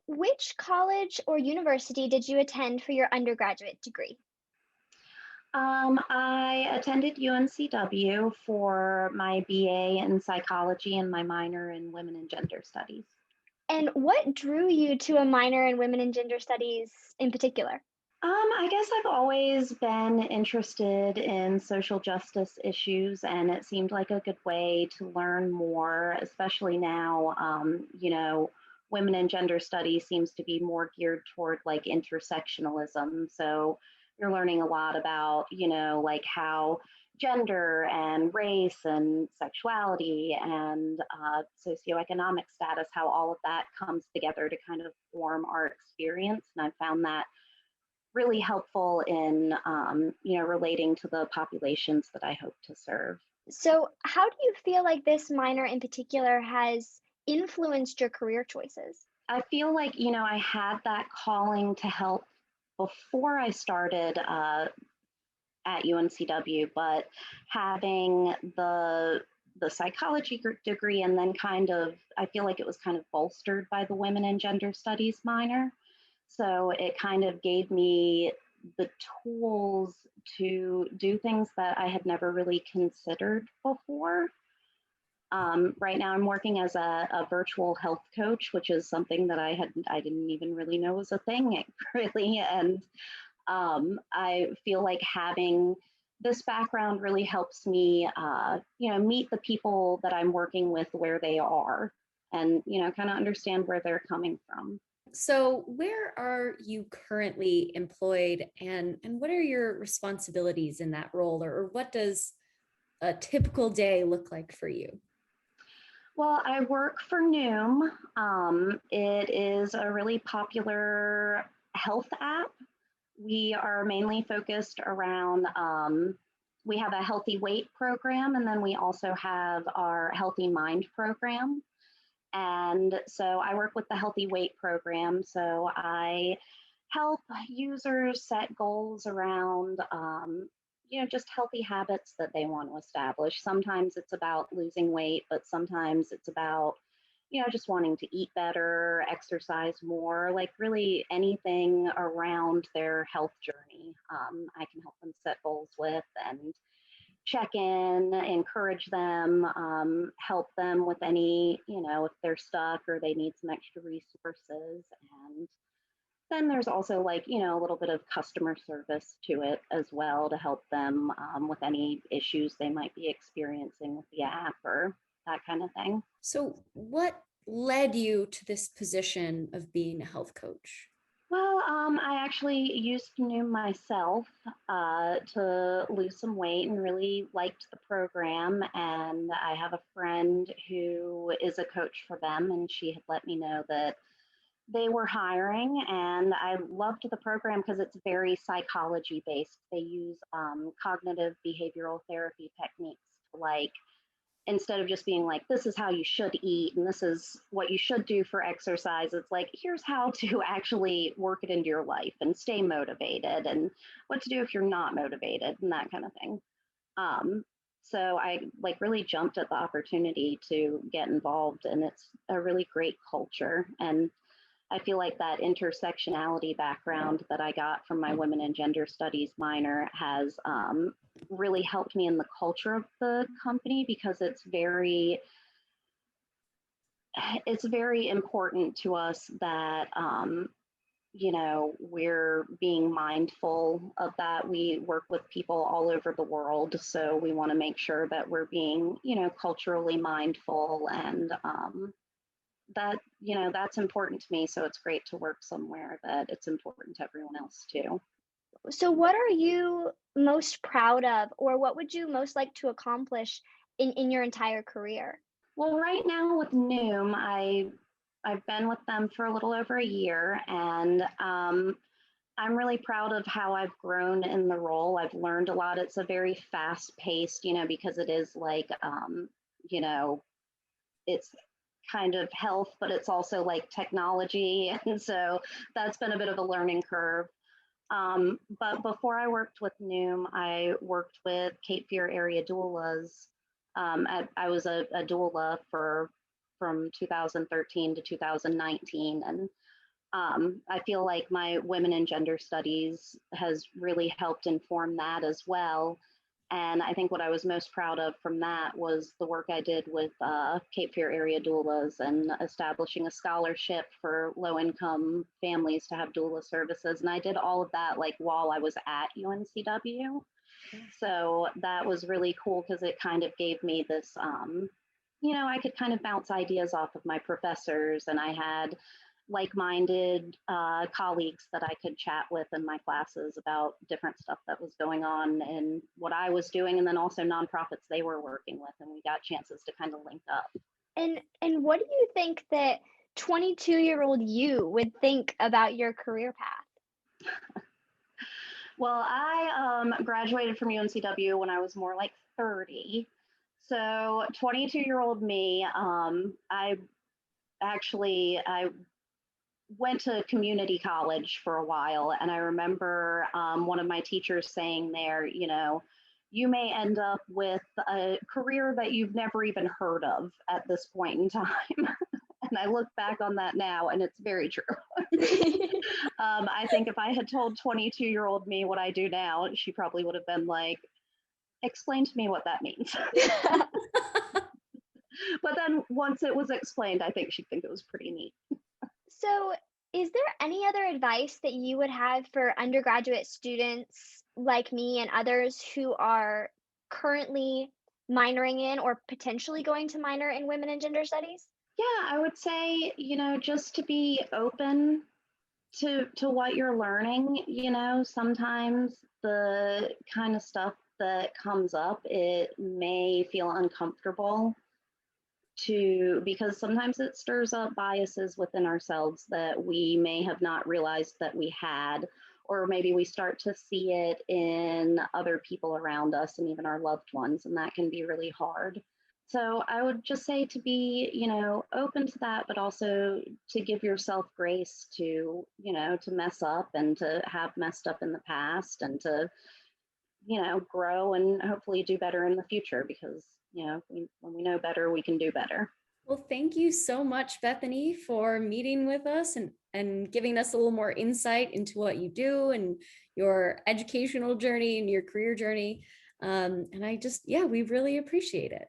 Which college or university did you attend for your undergraduate degree? I attended UNCW for my BA in psychology and my minor in women and gender studies. And what drew you to a minor in women and gender studies in particular? I guess I've always been interested in social justice issues, and it seemed like a good way to learn more, especially now. Women and gender studies seems to be more geared toward like intersectionalism. So you're learning a lot about, like how gender and race and sexuality and socioeconomic status, how all of that comes together to kind of form our experience. And I found that really helpful in relating to the populations that I hope to serve. So, how do you feel like this minor in particular has influenced your career choices? I feel like I had that calling to help before I started at UNCW, but having the psychology degree and then kind of I feel like it was kind of bolstered by the women and gender studies minor. So it kind of gave me the tools to do things that I had never really considered before. Right now, I'm working as a virtual health coach, which is something that I didn't even really know was a thing, really. And I feel like having this background really helps me, meet the people that I'm working with where they are, and kind of understand where they're coming from. So, where are you currently employed and what are your responsibilities in that role or what does a typical day look like for you? Well, I work for Noom. It is a really popular health app. We are mainly focused around, we have a healthy weight program, and then we also have our healthy mind program. And so I work with the healthy weight program. So I help users set goals around, just healthy habits that they want to establish. Sometimes it's about losing weight, but sometimes it's about, just wanting to eat better, exercise more, like really anything around their health journey. I can help them set goals with and check in, encourage them, help them with any, if they're stuck or they need some extra resources. And then there's also like, a little bit of customer service to it as well to help them with any issues they might be experiencing with the app or that kind of thing. So, what led you to this position of being a health coach? Well, I actually used Noom myself to lose some weight and really liked the program. And I have a friend who is a coach for them, and she had let me know that they were hiring. And I loved the program because it's very psychology based. They use cognitive behavioral therapy techniques to like instead of just being like, this is how you should eat and this is what you should do for exercise, it's like, here's how to actually work it into your life and stay motivated and what to do if you're not motivated and that kind of thing. Um, so I like really jumped at the opportunity to get involved, and it's a really great culture. And I feel like that intersectionality background that I got from my women and gender studies minor has really helped me in the culture of the company because it's very important to us that we're being mindful of that. We work with people all over the world, so we want to make sure that we're being culturally mindful and that's important to me. So it's great to work somewhere that it's important to everyone else too. So, what are you most proud of, or what would you most like to accomplish in your entire career? Well, right now with Noom, I've been with them for a little over a year, and I'm really proud of how I've grown in the role. I've learned a lot. It's a very fast paced, because it is like, you know, it's kind of health, but it's also like technology. And so that's been a bit of a learning curve. But before I worked with Noom, I worked with Cape Fear area doulas. I was a doula for from 2013 to 2019, and I feel like my women and gender studies has really helped inform that as well. And I think what I was most proud of from that was the work I did with Cape Fear area doulas and establishing a scholarship for low income families to have doula services. And I did all of that like while I was at UNCW. So that was really cool because it kind of gave me this, I could kind of bounce ideas off of my professors, and I had like-minded colleagues that I could chat with in my classes about different stuff that was going on and what I was doing, and then also nonprofits they were working with, and we got chances to kind of link up. And what do you think that 22-year-old you would think about your career path? Well, I graduated from UNCW when I was more like 30. So 22-year-old me, I went to community college for a while, and I remember one of my teachers saying there, you may end up with a career that you've never even heard of at this point in time. And I look back on that now, and it's very true. I think if I had told 22-year-old me what I do now, she probably would have been like, explain to me what that means. But then once it was explained, I think she'd think it was pretty neat. So, is there any other advice that you would have for undergraduate students like me and others who are currently minoring in or potentially going to minor in women and gender studies? Yeah, I would say, just to be open to what you're learning. Sometimes the kind of stuff that comes up, it may feel uncomfortable because sometimes it stirs up biases within ourselves that we may have not realized that we had, or maybe we start to see it in other people around us and even our loved ones, and that can be really hard. So I would just say to be, open to that, but also to give yourself grace to mess up and to have messed up in the past, and to, grow and hopefully do better in the future, because, when we know better, we can do better. Well, thank you so much, Bethany, for meeting with us and giving us a little more insight into what you do and your educational journey and your career journey. And we really appreciate it.